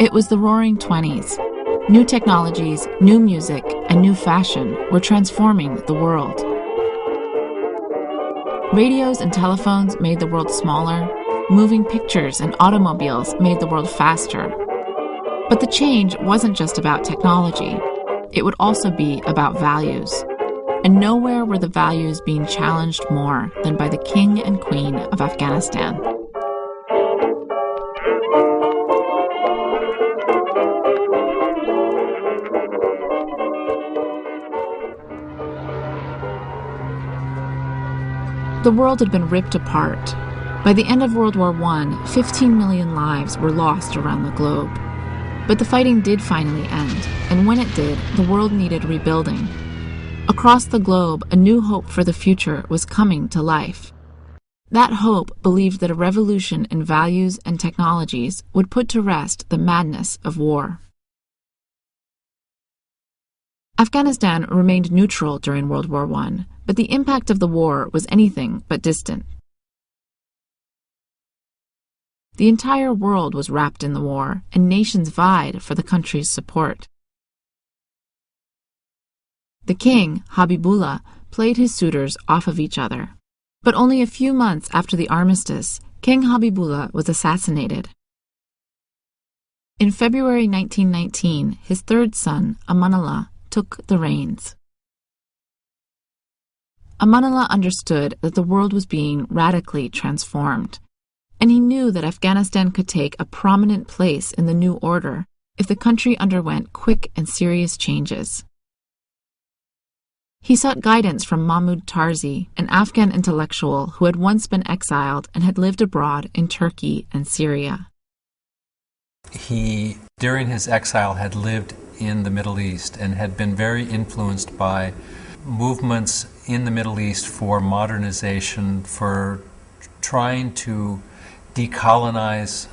It was the Roaring '20s. New technologies, new music, and new fashion were transforming the world. Radios and telephones made the world smaller. Moving pictures and automobiles made the world faster. But the change wasn't just about technology. It would also be about values. And nowhere were the values being challenged more than by the king and queen of Afghanistan. The world had been ripped apart. By the end of World War I, 15 million lives were lost around the globe. But the fighting did finally end, and when it did, the world needed rebuilding. Across the globe, a new hope for the future was coming to life. That hope believed that a revolution in values and technologies would put to rest the madness of war. Afghanistan remained neutral during World War I, but the impact of the war was anything but distant. The entire world was wrapped in the war, and nations vied for the country's support. The king, Habibullah, played his suitors off of each other. But only a few months after the armistice, King Habibullah was assassinated. In February 1919, his third son, Amanullah, took the reins. Amanullah understood that the world was being radically transformed, and he knew that Afghanistan could take a prominent place in the new order if the country underwent quick and serious changes. He sought guidance from Mahmoud Tarzi, an Afghan intellectual who had once been exiled and had lived abroad in Turkey and Syria. He, during his exile, had lived in the Middle East and had been very influenced by movements in the Middle East for modernization, for trying to decolonize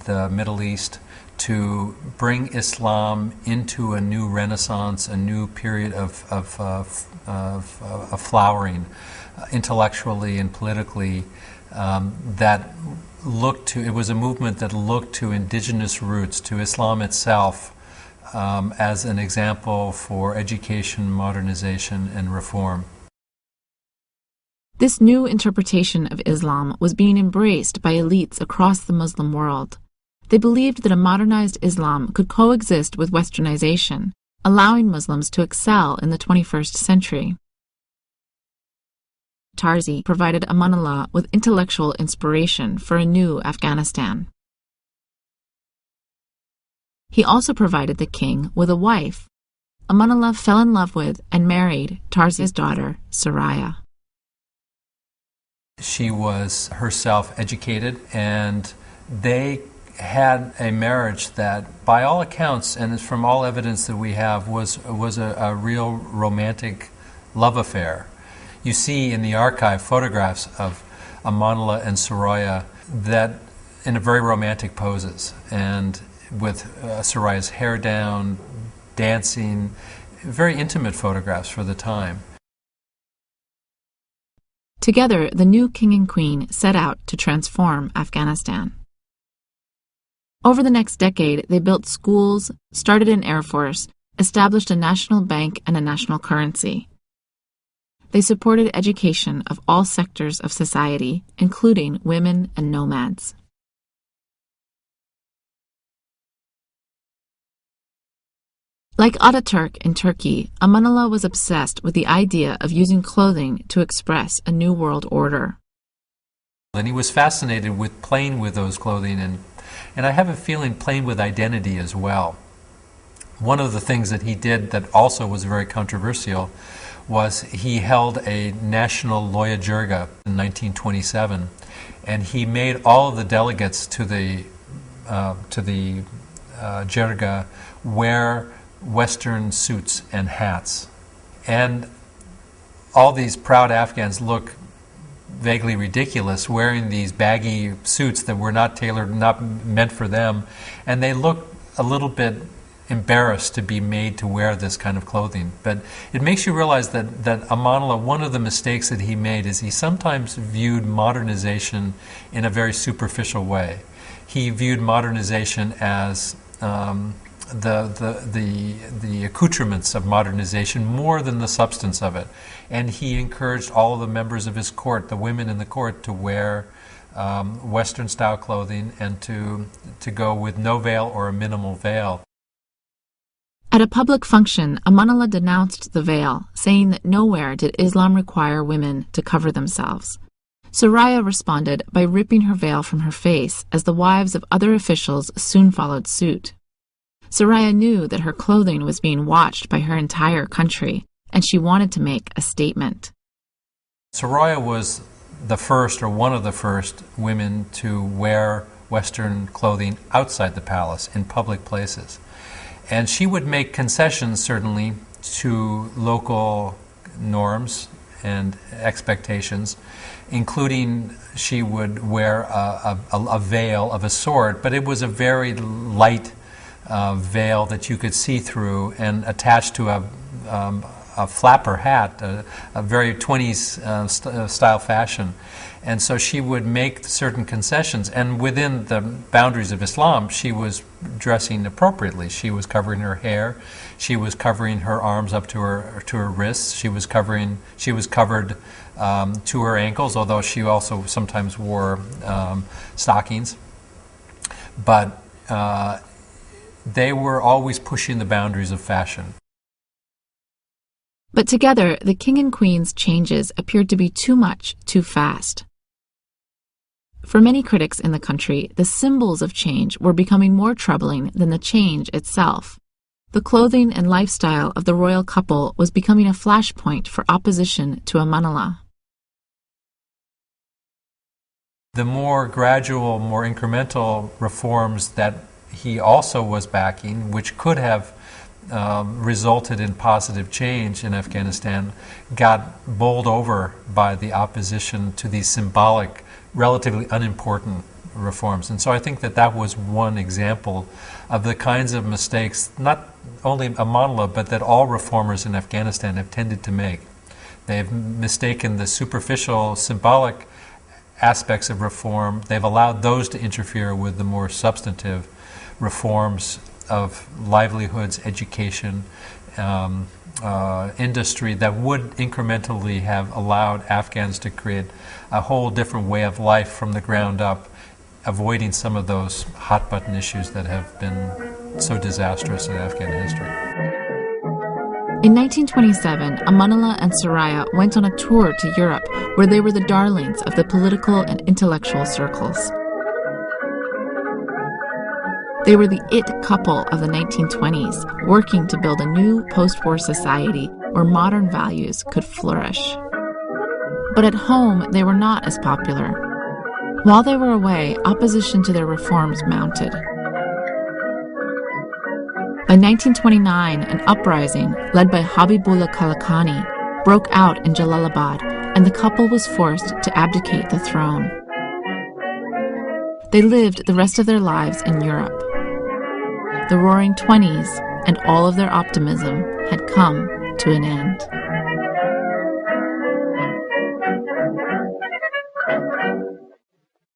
the Middle East, to bring Islam into a new renaissance, a new period of flowering, intellectually and politically, that looked to, it was a movement that looked to indigenous roots, to Islam itself, as an example for education, modernization, and reform. This new interpretation of Islam was being embraced by elites across the Muslim world. They believed that a modernized Islam could coexist with westernization, allowing Muslims to excel in the 21st century. Tarzi provided Amanullah with intellectual inspiration for a new Afghanistan. He also provided the king with a wife. Amanullah fell in love with and married Tarzi's daughter, Soraya. She was herself educated, and they had a marriage that, by all accounts, and from all evidence that we have, was a real romantic love affair. You see in the archive photographs of Amanullah and Soraya that in a very romantic poses, and with Soraya's hair down, dancing, very intimate photographs for the time. Together, the new king and queen set out to transform Afghanistan. Over the next decade, they built schools, started an air force, established a national bank and a national currency. They supported education of all sectors of society, including women and nomads. Like Ataturk in Turkey, Amanullah was obsessed with the idea of using clothing to express a new world order. And he was fascinated with playing with those clothing, and I have a feeling playing with identity as well. One of the things that he did that also was very controversial was he held a national Loya Jirga in 1927, and he made all of the delegates to the Jirga wear Western suits and hats. And all these proud Afghans look vaguely ridiculous wearing these baggy suits that were not tailored, not meant for them, and they look a little bit embarrassed to be made to wear this kind of clothing. But it makes you realize that Amanullah, one of the mistakes that he made is he sometimes viewed modernization in a very superficial way. He viewed modernization as the accoutrements of modernization more than the substance of it. And he encouraged all of the members of his court, the women in the court, to wear Western-style clothing and to go with no veil or a minimal veil. At a public function, Amanullah denounced the veil, saying that nowhere did Islam require women to cover themselves. Soraya responded by ripping her veil from her face, as the wives of other officials soon followed suit. Soraya knew that her clothing was being watched by her entire country, and she wanted to make a statement. Soraya was the first, or one of the first, women to wear Western clothing outside the palace, in public places. And she would make concessions, certainly, to local norms and expectations, including she would wear a veil of a sort, but it was a very light veil that you could see through and attached to a flapper hat, a very 20s style fashion. And so she would make certain concessions, and within the boundaries of Islam, she was dressing appropriately. She was covering her hair, she was covering her arms up to her wrists, she was covered to her ankles, although she also sometimes wore stockings. But they were always pushing the boundaries of fashion. But together, the king and queen's changes appeared to be too much, too fast. For many critics in the country, the symbols of change were becoming more troubling than the change itself. The clothing and lifestyle of the royal couple was becoming a flashpoint for opposition to Amanullah. The more gradual, more incremental reforms that he also was backing, which could have resulted in positive change in Afghanistan, got bowled over by the opposition to these symbolic, relatively unimportant reforms. And so I think that that was one example of the kinds of mistakes, not only Amanullah, but that all reformers in Afghanistan have tended to make. They've mistaken the superficial, symbolic aspects of reform. They've allowed those to interfere with the more substantive reforms of livelihoods, education, industry that would incrementally have allowed Afghans to create a whole different way of life from the ground up, avoiding some of those hot-button issues that have been so disastrous in Afghan history. In 1927, Amanullah and Soraya went on a tour to Europe, where they were the darlings of the political and intellectual circles. They were the it couple of the 1920s, working to build a new post-war society where modern values could flourish. But at home, they were not as popular. While they were away, opposition to their reforms mounted. By 1929, an uprising led by Habibullah Kalakani broke out in Jalalabad, and the couple was forced to abdicate the throne. They lived the rest of their lives in Europe. The Roaring Twenties and all of their optimism had come to an end.